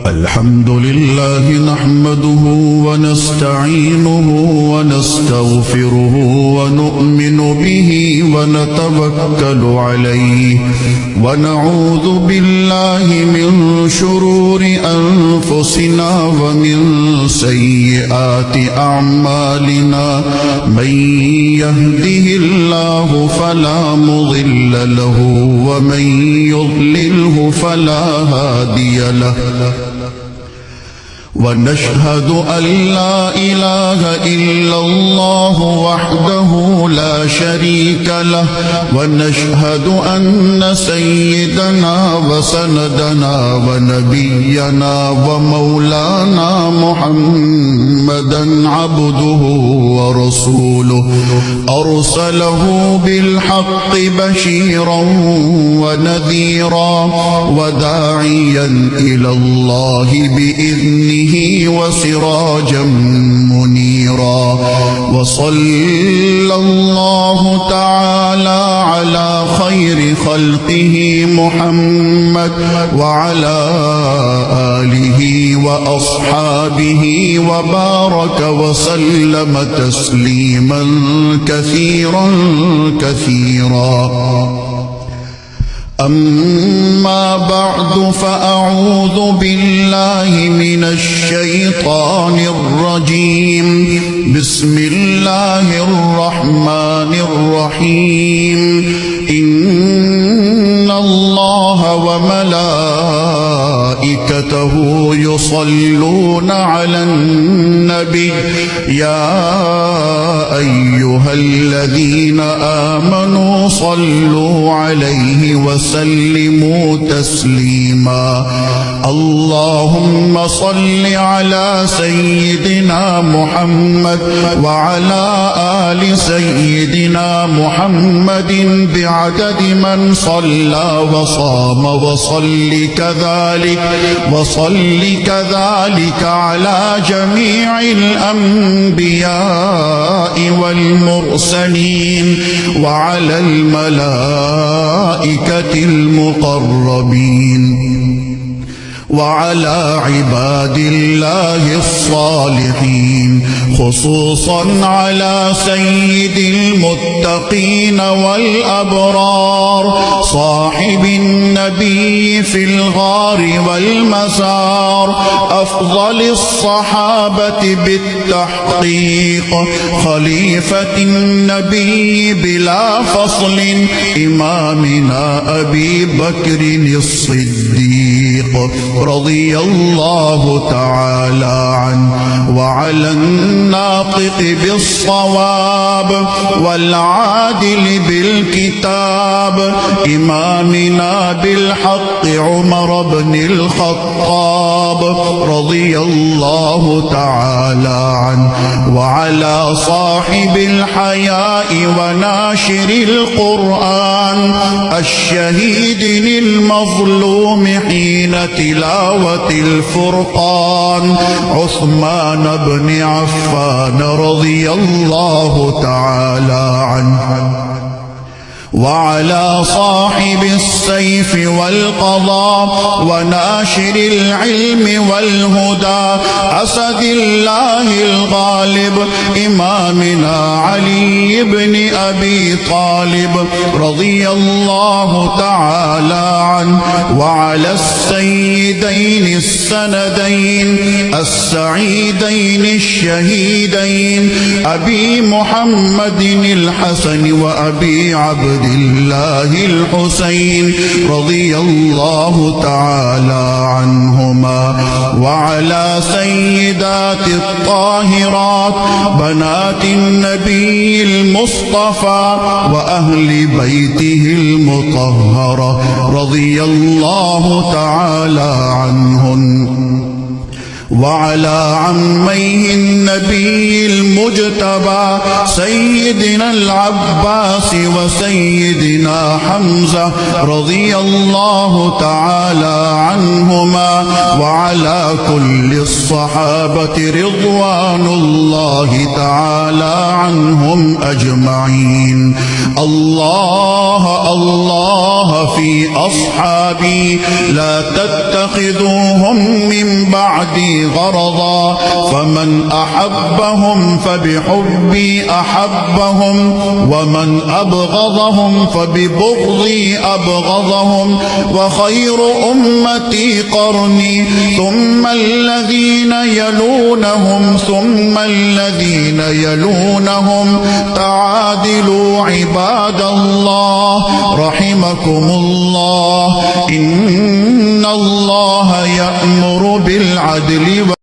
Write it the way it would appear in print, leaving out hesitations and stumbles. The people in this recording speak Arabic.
الحمد لله نحمده ونستعينه ونستغفره ونؤمن به ونتوكل عليه ونعوذ بالله من شرور أنفسنا ومن سيئات أعمالنا من يهده الله فلا مضل له ومن يضلله فلا هادي له ونشهد أن لا إله إلا الله وحده لا شريك له ونشهد أن سيدنا وسندنا ونبينا ومولانا محمدا عبده ورسوله أرسله بالحق بشيرا ونذيرا وداعيا إلى الله بإذنه وسراجا منيرا وصلى الله تعالى على خير خلقه محمد وعلى آله وأصحابه وبارك وسلم تسليما كثيرا أما بعد فأعوذ بالله من الشيطان الرجيم بسم الله الرحمن الرحيم إن الله وملائكته يصلون على النبي يا أيها الذين آمنوا صلوا عليه وسلموا تسليما اللهم صل على سيدنا محمد وعلى آل سيدنا محمد بعدد من صلى وصام وصل كذلك على جميع الأنبياء والمرسلين وعلى الملائكة المقربين وعلى عباد الله الصالحين خصوصا على سيد المتقين والأبرار صاحب النبي في الغار والمسار أفضل الصحابة بالتحقيق خليفة النبي بلا فصل إمامنا أبي بكر الصديق رضي الله تعالى عنه وعلى الناطق بالصواب والعادل بالكتاب إمامنا بالحق عمر بن الخطاب رضي الله تعالى عنه وعلى صاحب الحياء وناشر القرآن الشهيد المظلوم حين تلاوة الفرقان عثمان بن عفان رضي الله تعالى عنه وعلى صاحب السيف والقضاء وناشر العلم والهدى أسد الله الغالب إمامنا علي بن أبي طالب رضي الله تعالى عنه وعلى السيدين السندين السعيدين الشهيدين أبي محمد الحسن وأبي عبد الله الحسين رضي الله تعالى عنهما وعلى سيدات الطاهرات بنات النبي المصطفى وأهل بيته المطهرة رضي الله تعالى عنهن وعلى عميه النبي المجتبى سيدنا العباس وسيدنا حمزة رضي الله تعالى عنهما وعلى كل الصحابة رضوان الله تعالى عنهم أجمعين الله الله في أصحابي لا تتخذوهم من بعدي غرضا فمن أحبهم فبحبي أحبهم ومن أبغضهم فببغضي أبغضهم وخير أمتي قرني ثم الذين يلونهم ثم الذين يلونهم تعادلوا عباد الله رحمكم الله إن الله يأمر بالعدل